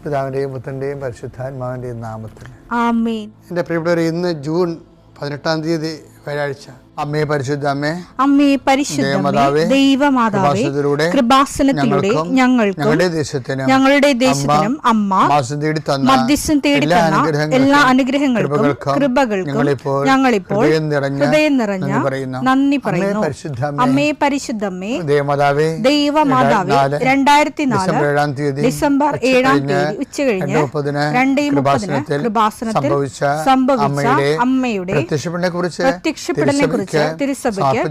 പിതാവിൻ്റെയും പുത്രൻ്റെയും പരിശുദ്ധാത്മാവിൻ്റെയും നാമത്തിൽ ആമേൻ. എൻ്റെ പ്രിയപ്പെട്ടവരെ, ഇന്ന് ജൂൺ 18 വ്യാഴാഴ്ച. അമ്മേ പരിശുദ്ധ അമ്മേ, അമ്മേ പരിശുദ്ധമേ, ദൈവമാതാവേ, കൃപാസനത്തിലൂടെ ഞങ്ങൾക്കും ഞങ്ങളുടെ ദേശത്തിനും അമ്മ മധ്യസ്ഥം തേടി തന്ന എല്ലാ അനുഗ്രഹങ്ങൾക്കും കൃപകൾക്കും ഞങ്ങളിപ്പോൾ ഹൃദയം നിറഞ്ഞ നന്ദി പറയുന്നു. അമ്മേ പരിശുദ്ധമേ, ദൈവമാതാവേ, 2004 ഡിസംബർ 7 ഉച്ചകഴിഞ്ഞ് 2:30 കൃപാസനത്തിൽ സംഭവിച്ച അമ്മയുടെ പ്രത്യക്ഷപ്പെടലിനെ കുറിച്ച് തിരുസഭയ്ക്ക്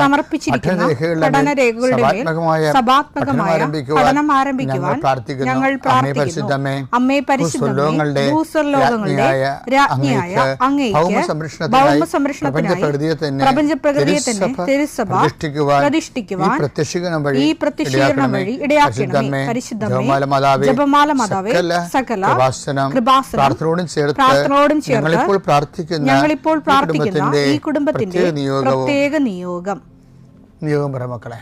സമർപ്പിച്ചിരിക്കുന്ന പഠനരേഖകളുടെ മേൽ സഭാത്മകമായ പഠനം ആരംഭിക്കുവാൻ ഞങ്ങൾ പ്രാർത്ഥിക്കുന്നു. അമ്മേ പരിശുദ്ധമേ, ഭൂസ്വർലോകങ്ങളുടെ രാജ്ഞിയായ അങ്ങേയ്ക്ക് ഭൗമസംരക്ഷണത്തിനായി പ്രപഞ്ചപ്രകൃതിയെ തന്നെ തിരുസഭ പ്രതിഷ്ഠിക്കുവാൻ ഈ പ്രത്യക്ഷീകരണം വഴി ഇടയാക്കണമേ. പരിശുദ്ധമേ, ജപമാല മാതാവേ, സകല കൃപാസനം പ്രാർത്ഥനയോടും ചേർത്ത് ഞങ്ങളിപ്പോൾ പ്രാർത്ഥിക്കുന്ന ഈ കുടുംബത്തിന്റെ പ്രത്യേക നിയോഗം പറ മക്കളെ.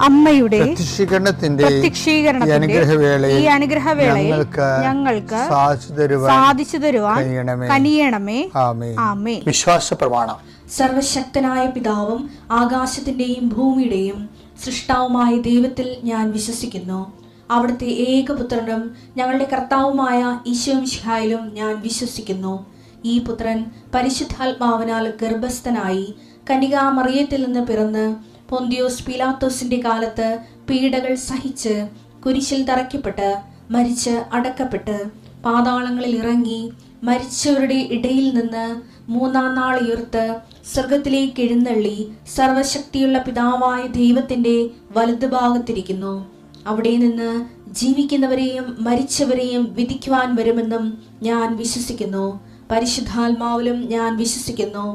അമ്മയുടെ പ്രത്യക്ഷീകരണത്തിന്റെ ഈ അനുഗ്രഹവേളയിൽ ഞങ്ങൾക്ക് സാധിച്ചു തരുവാൻ കനിയണമേ. ആമേൻ. വിശ്വാസ പ്രമാണം. സർവശക്തനായ പിതാവും ആകാശത്തിന്റെയും ഭൂമിയുടെയും സൃഷ്ടാവുമായ ദൈവത്തിൽ ഞാൻ വിശ്വസിക്കുന്നു. അവിടുത്തെ ഏകപുത്രനും ഞങ്ങളുടെ കർത്താവുമായ ഈശോമിശിഹായിലും ഞാൻ വിശ്വസിക്കുന്നു. ഈ പുത്രൻ പരിശുദ്ധാത്മാവിനാൽ ഗർഭസ്ഥനായി കന്യകാമറിയത്തിൽ നിന്ന് പിറന്ന് പൊന്തിയോസ് പീലാത്തോസിന്റെ കാലത്ത് പീഡകൾ സഹിച്ച് കുരിശിൽ തറയ്ക്കപ്പെട്ട് മരിച്ച് അടക്കപ്പെട്ട് പാതാളങ്ങളിൽ ഇറങ്ങി മരിച്ചവരുടെ ഇടയിൽ നിന്ന് 3-ാം നാൾ ഉയർത്ത് സ്വർഗത്തിലേക്ക് എഴുന്നള്ളി സർവശക്തിയുള്ള പിതാവായ ദൈവത്തിന്റെ വലതുഭാഗത്തിരിക്കുന്നു. അവിടെ നിന്ന് ജീവിക്കുന്നവരെയും മരിച്ചവരെയും വിധിക്കുവാൻ വരുമെന്നും ഞാൻ വിശ്വസിക്കുന്നു. പരിശുദ്ധാത്മാവിലും ഞാൻ വിശ്വസിക്കുന്നു.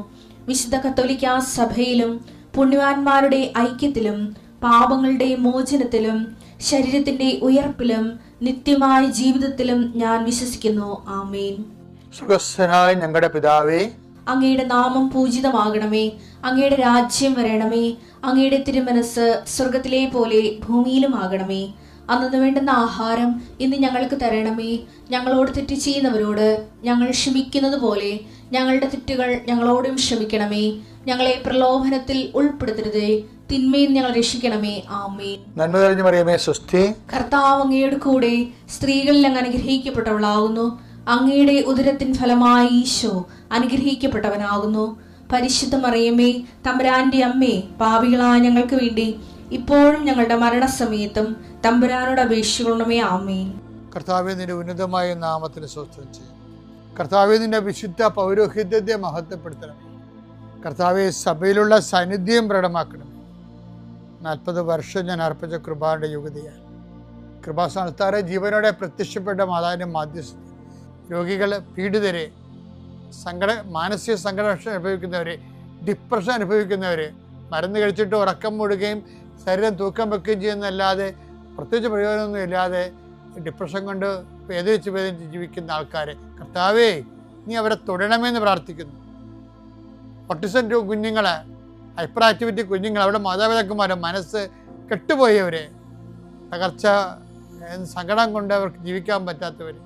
വിശുദ്ധ കത്തോലിക്കാ സഭയിലും പുണ്യവാന്മാരുടെ ഐക്യത്തിലും പാപങ്ങളുടെ മോചനത്തിലും ശരീരത്തിന്റെ ഉയർപ്പിലും നിത്യമായ ജീവിതത്തിലും ഞാൻ വിശ്വസിക്കുന്നു. ആമേൻ. സ്വർഗ്ഗസ്ഥനായ ഞങ്ങളുടെ പിതാവേ, അങ്ങയുടെ നാമം പൂജിതമാകണമേ. അങ്ങയുടെ രാജ്യം വരണമേ. അങ്ങയുടെ തിരുമനസ് സ്വർഗത്തിലെ പോലെ ഭൂമിയിലും ആകണമേ. അന്നു വേണ്ടുന്ന ആഹാരം ഇന്ന് ഞങ്ങൾക്ക് തരണമേ. ഞങ്ങളോട് തെറ്റ് ചെയ്യുന്നവരോട് ഞങ്ങൾ ക്ഷമിക്കുന്നത് പോലെ ഞങ്ങളുടെ തെറ്റുകൾ ഞങ്ങളോടും ക്ഷമിക്കണമേ. ഞങ്ങളെ പ്രലോഭനത്തിൽ ഉൾപ്പെടുത്തരുതേ, തിന്മയിൽ ഞങ്ങൾ രക്ഷിക്കണമേ. ആമേൻ. നന്മ നിറഞ്ഞ മറിയമേ, സ്വസ്തി. കർത്താവ് അങ്ങയുടെ കൂടെ സ്ത്രീകളിൽ അങ്ങ് അനുഗ്രഹിക്കപ്പെട്ടവളാകുന്നു. അങ്ങയുടെ ഉദരത്തിൻ ഫലമായി ഈശോ അനുഗ്രഹിക്കപ്പെട്ടവനാകുന്നു. പരിശുദ്ധ മറിയമേ, തമ്പുരാന്റെ അമ്മേ, പാപികളായ ഞങ്ങൾക്ക് വേണ്ടി ഇപ്പോഴും ഞങ്ങളുടെ മരണസമയത്തും തമ്പുരാനോട് അപേക്ഷിക്കണമേ. ആമേൻ. കർത്താവേ, നിന്റെ ഉന്നതമായ നാമത്തിന് സ്തോത്രം ചെയ്യും. കർത്താവേ, നിന്റെ വിശുദ്ധ പൗരോഹിത്യത്തെ മഹത്വപ്പെടുത്തണമേ. കർത്താവെ, സഭയിലുള്ള സാന്നിധ്യം പ്രകടമാക്കണമേ. 40 വർഷം ഞാൻ അർപ്പിച്ച കൃപാന്റെ യുഗതിയാണ്. കൃപാസ്ഥാനത്താറെ ജീവനോടെ പ്രത്യക്ഷപ്പെട്ട മാതാവിന്റെ മാധ്യസ്ഥ രോഗികൾ, പീഡിതരെ, മാനസിക സംഘർഷം അനുഭവിക്കുന്നവരെ, ഡിപ്രഷൻ അനുഭവിക്കുന്നവരെ, മരുന്ന് കഴിച്ചിട്ട് ഉറക്കം മൂടുകയും ശരീരം തൂക്കം വെക്കുകയും ചെയ്യുന്നതല്ലാതെ പ്രത്യേകിച്ച് പ്രയോജനമൊന്നും ഇല്ലാതെ ഡിപ്രഷൻ കൊണ്ട് വേദനിച്ച് ജീവിക്കുന്ന ആൾക്കാരെ കർത്താവേ, നീ അവരെ തൊടണമെന്ന് പ്രാർത്ഥിക്കുന്നു. ഓട്ടിസം കുഞ്ഞുങ്ങളെ, ഹൈപ്പർ ആക്ടിവിറ്റി കുഞ്ഞുങ്ങൾ, അവിടെ മാതാപിതാക്കന്മാരെ മനസ്സ് കെട്ടുപോയവരെ, തകർച്ച സങ്കടം കൊണ്ട് അവർക്ക് ജീവിക്കാൻ പറ്റാത്തവർ,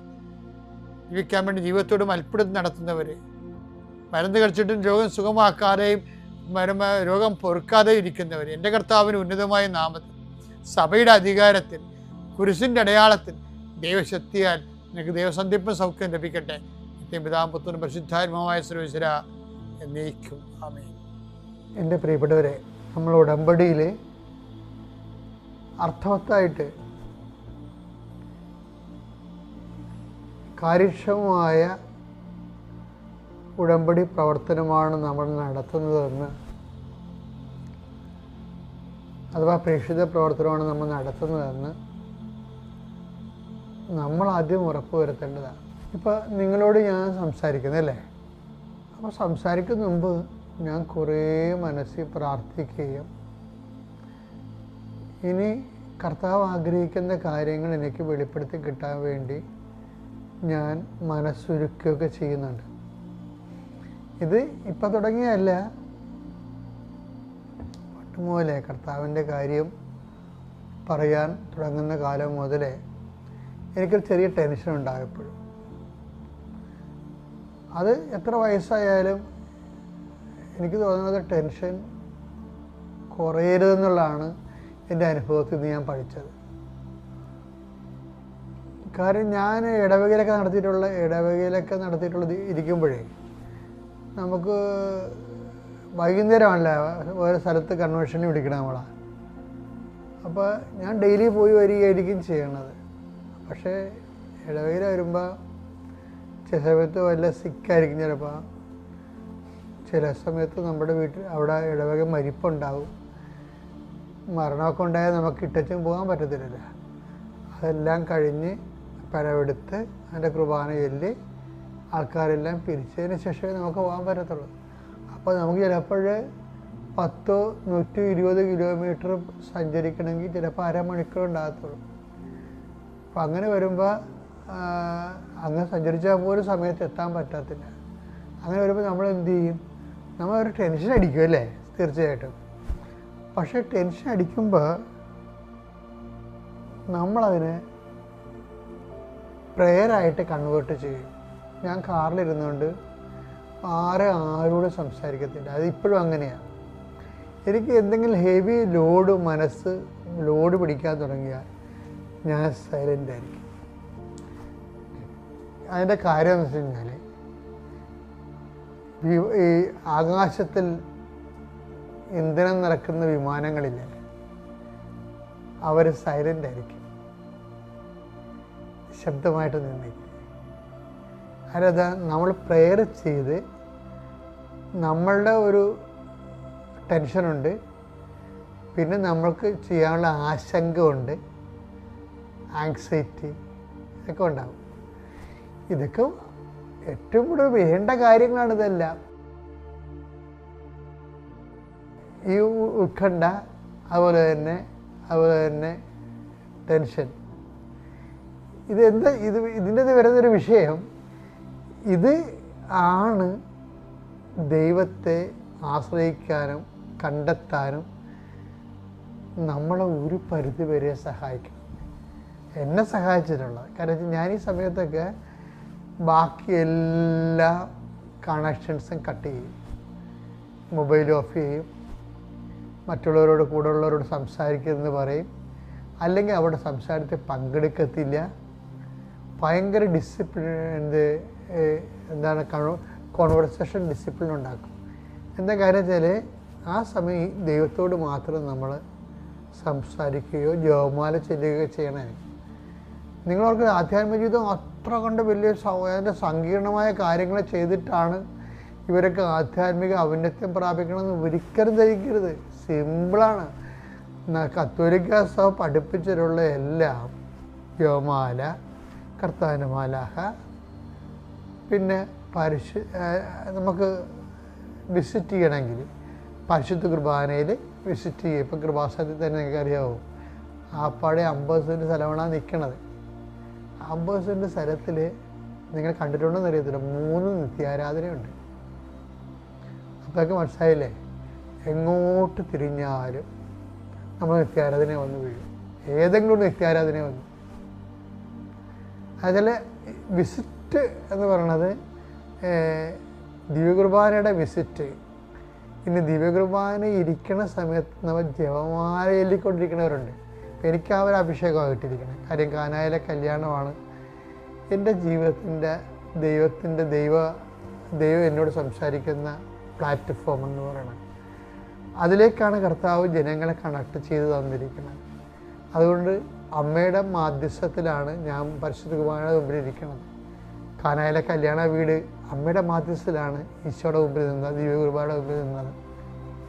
ജീവിക്കാൻ വേണ്ടി ജീവിതത്തോട് മൽപ്പിടുത്തം നടത്തുന്നവർ, മരുന്ന് കഴിച്ചിട്ടും രോഗം സുഖമാക്കാതെയും രോഗം പൊറുക്കാതെ ഇരിക്കുന്നവർ, എൻ്റെ കർത്താവിന് ഉന്നതമായ നാമത്തിൽ സഭയുടെ അധികാരത്തിൽ കുരിശിൻ്റെ അടയാളത്തിൽ ദൈവശക്തിയാൽ നിനക്ക് ദൈവസന്ധിപ്പും സൗഖ്യം ലഭിക്കട്ടെ. നിത്യം പിതാവും പുത്രനും പരിശുദ്ധാത്മാവുമായ സർവ്വേശ്വര എന്നേക്കും ആമേൻ. എൻ്റെ പ്രിയപ്പെട്ടവരെ, നമ്മൾ ഉടമ്പടിയിൽ അർത്ഥവത്തായിട്ട് കാര്യക്ഷമമായ ഉടമ്പടി പ്രവർത്തനമാണ് നമ്മൾ നടത്തുന്നതെന്ന്, അഥവാ പ്രേക്ഷിത പ്രവർത്തനമാണ് നമ്മൾ നടത്തുന്നതെന്ന് നമ്മൾ ആദ്യം ഉറപ്പ് വരുത്തേണ്ടതാണ്. ഇപ്പം നിങ്ങളോട് ഞാൻ സംസാരിക്കുന്നല്ലേ, അപ്പോൾ സംസാരിക്കുന്ന മുമ്പ് ഞാൻ കുറേ മനസ്സിൽ പ്രാർത്ഥിക്കുകയും ഇനി കർത്താവ് ആഗ്രഹിക്കുന്ന കാര്യങ്ങൾ എനിക്ക് വെളിപ്പെടുത്തി കിട്ടാൻ വേണ്ടി ഞാൻ മനസ്സൊരുക്കുകയൊക്കെ ചെയ്യുന്നുണ്ട്. ഇത് ഇപ്പം തുടങ്ങിയല്ല, പട്ടുമുതലേ കർത്താവിൻ്റെ കാര്യം പറയാൻ തുടങ്ങുന്ന കാലം മുതലേ എനിക്കൊരു ചെറിയ ടെൻഷൻ ഉണ്ടാകും എപ്പോഴും. അത് എത്ര വയസ്സായാലും എനിക്ക് തോന്നുന്നത് ടെൻഷൻ കുറയരുതെന്നുള്ളതാണ് എൻ്റെ അനുഭവത്തിൽ നിന്ന് ഞാൻ പഠിച്ചത്. കാര്യം ഞാൻ ഇടവകയിലൊക്കെ നടത്തിയിട്ടുള്ള ഇരിക്കുമ്പോഴേ നമുക്ക് വൈകുന്നേരമല്ല ഓരോ സ്ഥലത്ത് കൺവെൻഷന് വിളിക്കണം നമ്മളാണ്. അപ്പോൾ ഞാൻ ഡെയിലി പോയി വരികയായിരിക്കും ചെയ്യണത്. പക്ഷേ ഇടവകയിൽ വരുമ്പോൾ ചില സമയത്ത് വല്ല സിക്കായിരിക്കും, ചിലപ്പോൾ ചില സമയത്ത് നമ്മുടെ വീട്ടിൽ അവിടെ ഇടവക മരിപ്പുണ്ടാവും. മരണമൊക്കെ ഉണ്ടായാൽ നമുക്ക് ഇട്ടച്ചും പോകാൻ പറ്റത്തില്ല. അതെല്ലാം കഴിഞ്ഞ് പരവെടുത്ത് അതിൻ്റെ കുർബാന ചൊല്ലി ആൾക്കാരെല്ലാം പിരിച്ചതിന് ശേഷമേ നമുക്ക് പോകാൻ പറ്റത്തുള്ളൂ. അപ്പോൾ നമുക്ക് ചിലപ്പോൾ 10-120 കിലോമീറ്റർ സഞ്ചരിക്കണമെങ്കിൽ ചിലപ്പോൾ അരമണിക്കൂർ ഉണ്ടാകത്തുള്ളൂ. അപ്പം അങ്ങനെ വരുമ്പോൾ അങ്ങനെ സഞ്ചരിച്ചാൽ പോലും സമയത്ത് എത്താൻ പറ്റത്തില്ല. അങ്ങനെ വരുമ്പോൾ നമ്മൾ എന്ത് ചെയ്യും? നമ്മളൊരു ടെൻഷൻ അടിക്കും അല്ലേ? തീർച്ചയായിട്ടും. പക്ഷേ ടെൻഷൻ അടിക്കുമ്പോൾ നമ്മളതിനെ പ്രെയറായിട്ട് കൺവേർട്ട് ചെയ്യും. ഞാൻ കാറിലിരുന്നുകൊണ്ട് ആരോടും സംസാരിക്കത്തില്ല. അതിപ്പോഴും അങ്ങനെയാണ്. എനിക്ക് എന്തെങ്കിലും ഹെവി ലോഡ് പിടിക്കാൻ തുടങ്ങിയാൽ ഞാൻ സൈലൻ്റ് ആയിരിക്കും. അതിൻ്റെ കാര്യം എന്ന് വെച്ച് കഴിഞ്ഞാൽ ഈ ആകാശത്തിൽ ഇന്ധനം നിറക്കുന്ന വിമാനങ്ങളില്ലേ, അവർ സൈലൻ്റ് ആയിരിക്കും, ശബ്ദമായിട്ട് നിന്നിരിക്കും. അതായത് നമ്മൾ പ്രെയർ ചെയ്ത് നമ്മളുടെ ഒരു ടെൻഷനുണ്ട്, പിന്നെ നമ്മൾക്ക് ചെയ്യാനുള്ള ആശങ്ക ഉണ്ട്, ആങ്സൈറ്റി ഇതൊക്കെ ഉണ്ടാകും. ഇതൊക്കെ ഏറ്റവും കൂടുതൽ വേണ്ട കാര്യങ്ങളാണ് ഇതെല്ലാം. ഈ ഉത്കണ്ഠ, അതുപോലെ തന്നെ ടെൻഷൻ, ഇതിൻ്റെ വരുന്നൊരു വിഷയം ഇത് ആണ് ദൈവത്തെ ആശ്രയിക്കാനും കണ്ടെത്താനും നമ്മളെ ഒരു പരിധി വരെ സഹായിക്കും. എന്നെ സഹായിച്ചിട്ടുള്ളത് കാരണം ഞാൻ ഈ സമയത്തൊക്കെ ബാക്കി എല്ലാ കണക്ഷൻസും കട്ട് ചെയ്യും, മൊബൈൽ ഓഫ് ചെയ്യും, മറ്റുള്ളവരോട് കൂടെയുള്ളവരോട് സംസാരിക്കരുതെന്ന് പറയും, അല്ലെങ്കിൽ അവിടെ സംസാരത്തിൽ പങ്കെടുക്കത്തില്ല. ഭയങ്കര കോൺവെർസേഷൻ ഡിസിപ്ലിൻ ഉണ്ടാക്കും. എന്താ കാര്യം വെച്ചാൽ ആ സമയം ദൈവത്തോട് മാത്രം നമ്മൾ സംസാരിക്കുകയോ ജപമാല ചെല്ലുകയോ ചെയ്യണേ. നിങ്ങളവർക്ക് ആധ്യാത്മിക ജീവിതം അത്ര കണ്ട് വലിയ അതിൻ്റെ സങ്കീർണമായ കാര്യങ്ങൾ ചെയ്തിട്ടാണ് ഇവരൊക്കെ ആധ്യാത്മിക ഔന്നത്യം പ്രാപിക്കണമെന്ന് ഒരിക്കലും ധരിക്കരുത്. സിമ്പിളാണ്. കത്തോലിക്ക സഭ പഠിപ്പിച്ചിട്ടുള്ള എല്ലാം ജപമാല, കർത്താവിൻ്റെ മാലാഖ, പിന്നെ നമുക്ക് വിസിറ്റ് ചെയ്യണമെങ്കിൽ പരിശുദ്ധ കുർബാനയിൽ വിസിറ്റ് ചെയ്യും. ഇപ്പം കൃപാസനത്തിൽ തന്നെ നിങ്ങൾക്ക് അറിയാമോ, ആപ്പാടെ 50 സെൻറ്റ് സ്ഥലമാണ് നിൽക്കണത്. 50 സെൻറ്റ് സ്ഥലത്തിൽ നിങ്ങൾ കണ്ടിട്ടുണ്ടോയെന്ന് അറിയത്തില്ല, 3 നിത്യാരാധനയുണ്ട്. അപ്പോഴൊക്കെ മനസ്സിലായില്ലേ, എങ്ങോട്ട് തിരിഞ്ഞാലും നമ്മൾ നിത്യാരാധന വന്ന് വീഴും. ഏതെങ്കിലും ഒരു നിത്യാരാധന വന്നു. അതിൽ വിസിറ്റ് എന്ന് പറയണത് ദിവ്യകുർബാനയുടെ വിസിറ്റ്. ഇനി ദിവ്യകുർബാന ഇരിക്കുന്ന സമയത്ത് നമ്മൾ ജപമാല ചൊല്ലിക്കൊണ്ടിരിക്കുന്നവരുണ്ട്. അപ്പം എനിക്ക് ആ ഒരു അഭിഷേകമാണ് കിട്ടിയിരിക്കുന്നത്. കാര്യം കാനായിലെ കല്യാണമാണ് എൻ്റെ ജീവിതത്തിൻ്റെ ദൈവം എന്നോട് സംസാരിക്കുന്ന പ്ലാറ്റ്ഫോം എന്ന് പറയുന്നത്. അതിലേക്കാണ് കർത്താവ് ജനങ്ങളെ കണക്ട് ചെയ്ത് തന്നിരിക്കുന്നത്. അതുകൊണ്ട് അമ്മയുടെ മാധ്യസ്ഥത്തിലാണ് ഞാൻ പരിശുദ്ധ കുർബാനയുടെ മുമ്പിൽ ഇരിക്കുന്നത്. കാനായിലെ കല്യാണ വീട് അമ്മയുടെ മാധ്യസ്ഥത്തിലാണ് ഈശോയുടെ മുമ്പിൽ നിന്നത്, ദിവ്യ കുർബാനയുടെ മുമ്പിൽ നിന്നത്.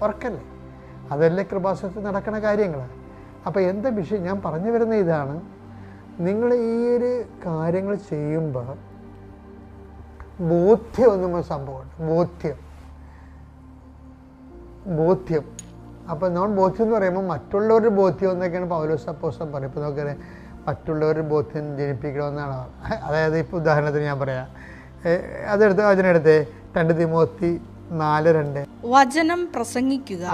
ഓർക്കല്ലേ, അതല്ലേ കൃപാസനത്തിൽ നടക്കുന്ന കാര്യങ്ങൾ. അപ്പോൾ എന്താ വിഷയം? ഞാൻ പറഞ്ഞു വരുന്ന ഇതാണ്, നിങ്ങൾ ഈ ഒരു കാര്യങ്ങൾ ചെയ്യുമ്പോൾ ബോധ്യം എന്ന സംഭവമുണ്ട്. ബോധ്യം. അപ്പോൾ നമ്മൾ ബോധ്യം എന്ന് പറയുമ്പോൾ മറ്റുള്ളവരുടെ ബോധ്യം എന്നൊക്കെയാണ് പൗലോസ് അപ്പോസ്തലൻ പറയും. ഇപ്പോൾ നോക്കിയാൽ മറ്റുള്ളവരുടെ ബോധ്യം ജനിപ്പിക്കണമെന്നാണ്. അതായത് ഇപ്പോൾ ഉദാഹരണത്തിന് ഞാൻ പറയാം, അതിനെടുത്ത് 2 തിമോത്തി 4:2 വചനം പ്രസംഗിക്കുക.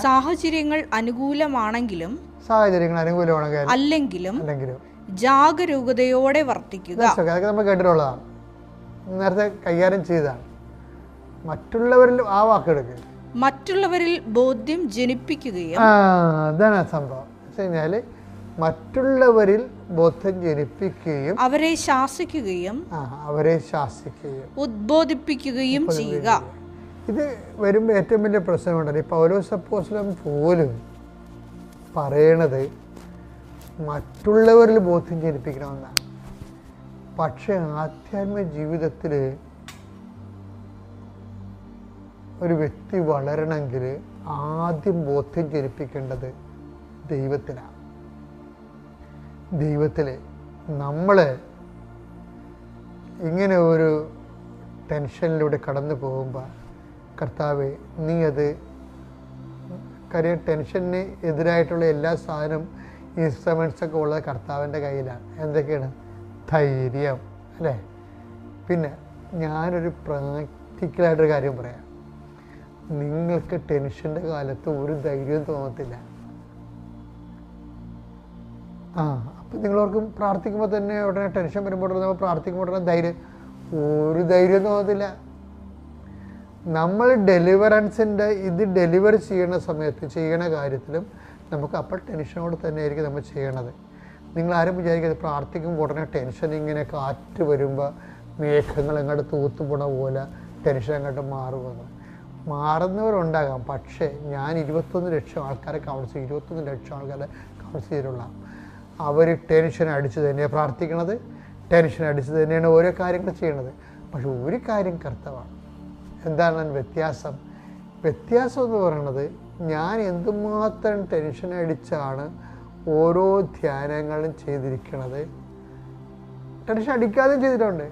സാഹചര്യങ്ങൾ അനുകൂലമാണെങ്കിലും അല്ലെങ്കിലും ജാഗരൂകതയോടെ വർത്തിക്കുക. അതൊക്കെ നമ്മൾ കേട്ടിട്ടുള്ളതാണ്, നേരത്തെ കൈകാര്യം ചെയ്തതാണ്. മറ്റുള്ളവരിൽ ആ വാക്കെടുക്കുക, മറ്റുള്ളവരിൽ ബോധ്യം ജനിപ്പിക്കുകയും. അതാണ് സംഭവം. വെച്ച് കഴിഞ്ഞാല് മറ്റുള്ളവരിൽ ബോധ്യം ജനിപ്പിക്കുകയും അവരെ ശാസിക്കുകയും ഉദ്ബോധിപ്പിക്കുകയും ചെയ്യുക. ഇത് വരുമ്പോൾ ഏറ്റവും വലിയ പ്രശ്നമുണ്ടല്ലോ. ഈ പൗലോസ് അപ്പോസ്തലൻ പോലും പറയണത് മറ്റുള്ളവരിൽ ബോധ്യം ജനിപ്പിക്കണമെന്നാണ്. പക്ഷെ ആധ്യാത്മിക ജീവിതത്തിൽ ഒരു വ്യക്തി വളരണമെങ്കിൽ ആദ്യം ബോധ്യം ജനിപ്പിക്കേണ്ടത് ദൈവത്തിലാണ്. ദൈവത്തിൽ നമ്മൾ ഇങ്ങനെ ഒരു ടെൻഷനിലൂടെ കടന്നു പോകുമ്പോൾ കർത്താവേ നീ അത് കാര്യം ടെൻഷന് എതിരായിട്ടുള്ള എല്ലാ സാധനം ഇൻസ്ട്രുമെൻറ്റ്സൊക്കെ ഉള്ളത് കർത്താവിൻ്റെ കയ്യിലാണ്. എന്തൊക്കെയാണ്? ധൈര്യം, അല്ലേ? പിന്നെ ഞാനൊരു പ്രാക്ടിക്കലായിട്ടൊരു കാര്യം പറയാം. നിങ്ങൾക്ക് ടെൻഷൻ്റെ കാലത്ത് ഒരു ധൈര്യവും തോന്നത്തില്ല. അപ്പം നിങ്ങളോർക്കും പ്രാർത്ഥിക്കുമ്പോൾ തന്നെ ഉടനെ ടെൻഷൻ വരുമ്പോൾ നമ്മൾ പ്രാർത്ഥിക്കുമ്പോൾ ഉടനെ ഒരു ധൈര്യം തോന്നത്തില്ല. നമ്മൾ ഇത് ഡെലിവർ ചെയ്യണ സമയത്ത് ചെയ്യണ കാര്യത്തിലും നമുക്ക് അപ്പോൾ ടെൻഷനോട് തന്നെ ആയിരിക്കും നമ്മൾ ചെയ്യണത്. നിങ്ങളാരും വിചാരിക്കുന്നത് പ്രാർത്ഥിക്കുമ്പോൾ ഉടനെ ടെൻഷൻ ഇങ്ങനെ കാറ്റ് വരുമ്പോൾ മേഘങ്ങൾ എങ്ങോട്ട് തൂത്തുപോണ പോലെ ടെൻഷൻ അങ്ങോട്ട് മാറുമെന്ന്. മാറുന്നവരുണ്ടാകാം. പക്ഷേ ഞാൻ 21 ലക്ഷം ആൾക്കാരെ കൗൺസിൽ ചെയ്തിട്ടുള്ള അവർ ടെൻഷൻ അടിച്ച് തന്നെയാണ് പ്രാർത്ഥിക്കണത്, ടെൻഷൻ അടിച്ച് തന്നെയാണ് ഓരോ കാര്യങ്ങൾ ചെയ്യണത്. പക്ഷെ ഒരു കാര്യം കർത്തവാണ്. എന്താണ് വ്യത്യാസം എന്ന് പറയുന്നത്, ഞാൻ എന്തുമാത്രം ടെൻഷൻ അടിച്ചാണ് ഓരോ ധ്യാനങ്ങളും ചെയ്തിരിക്കണത്. ടെൻഷൻ അടിക്കാതെയും ചെയ്തിട്ടുണ്ട്.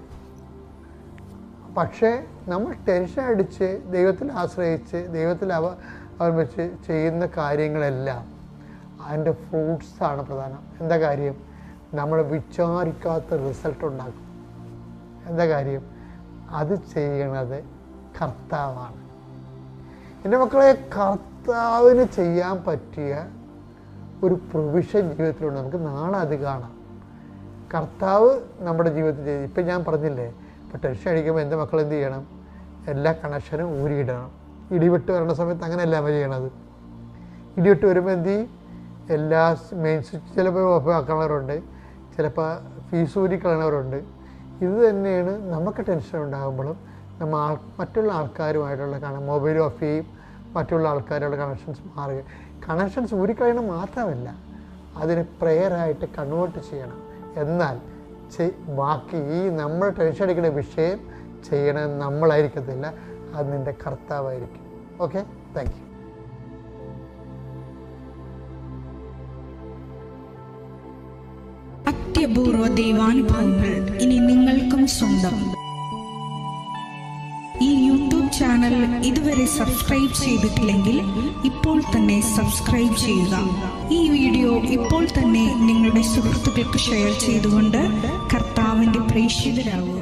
പക്ഷേ നമ്മൾ ടെൻഷൻ അടിച്ച് ദൈവത്തിൽ ആശ്രയിച്ച് ദൈവത്തിൽ അവലംബിച്ച് ചെയ്യുന്ന കാര്യങ്ങളെല്ലാം അതിൻ്റെ ഫ്രൂട്ട്സാണ് പ്രധാനം. എന്താ കാര്യം? നമ്മൾ വിചാരിക്കാത്ത റിസൾട്ട് ഉണ്ടാക്കും. എന്താ കാര്യം? അത് ചെയ്യണത് കർത്താവാണ്. എൻ്റെ മക്കളെ, കർത്താവിന് ചെയ്യാൻ പറ്റിയ ഒരു പ്രൊവിഷൻ ജീവിതത്തിലുണ്ട്. നമുക്ക് നാളെ അത് കാണാം. കർത്താവ് നമ്മുടെ ജീവിതത്തിൽ ചെയ്ത്. ഇപ്പം ഞാൻ പറഞ്ഞില്ലേ, ഇപ്പോൾ ടെൻഷൻ അടിക്കുമ്പോൾ എൻ്റെ മക്കൾ എന്ത് ചെയ്യണം? എല്ലാ കണക്ഷനും ഊരിയിടണം. ഇടിവിട്ട് വരേണ്ട സമയത്ത് അങ്ങനെയല്ല അവ ചെയ്യണത്. ഇടിവിട്ട് വരുമ്പോൾ എന്ത് ചെയ്യും? എല്ലാ മെയിൻ സ്വിച്ച് ചിലപ്പോൾ ഓഫ് ആക്കണവരുണ്ട്, ചിലപ്പോൾ ഫീസ് ഊരിക്കളയണവരുണ്ട്. ഇത് തന്നെയാണ് നമുക്ക് ടെൻഷൻ ഉണ്ടാകുമ്പോഴും നമ്മൾ മറ്റുള്ള ആൾക്കാരുമായിട്ടുള്ള മൊബൈൽ ഓഫ് ചെയ്യും, മറ്റുള്ള ആൾക്കാരുള്ള കണക്ഷൻസ് മാറുക. കണക്ഷൻസ് ഊരിക്കളയണം മാത്രമല്ല, അതിനെ പ്രെയറായിട്ട് കൺവേർട്ട് ചെയ്യണം. എന്നാൽ ബാക്കി ഈ നമ്മൾ ടെൻഷൻ അടിക്കുന്ന വിഷയം ചെയ്യണം നമ്മളായിരിക്കത്തില്ല, അത് നിൻ്റെ കർത്താവായിരിക്കും. Okay, thank you. അത്യപൂർവ ദൈവാനുഭവങ്ങൾ ഇനി നിങ്ങൾക്കും സ്വന്തം. ഈ യൂട്യൂബ് ചാനൽ ഇതുവരെ സബ്സ്ക്രൈബ് ചെയ്തിട്ടില്ലെങ്കിൽ ഇപ്പോൾ തന്നെ സബ്സ്ക്രൈബ് ചെയ്യുക. ഈ വീഡിയോ ഇപ്പോൾ തന്നെ നിങ്ങളുടെ സുഹൃത്തുക്കൾക്ക് ഷെയർ ചെയ്തുകൊണ്ട് കർത്താവിന്റെ പ്രേക്ഷിതരാകുക.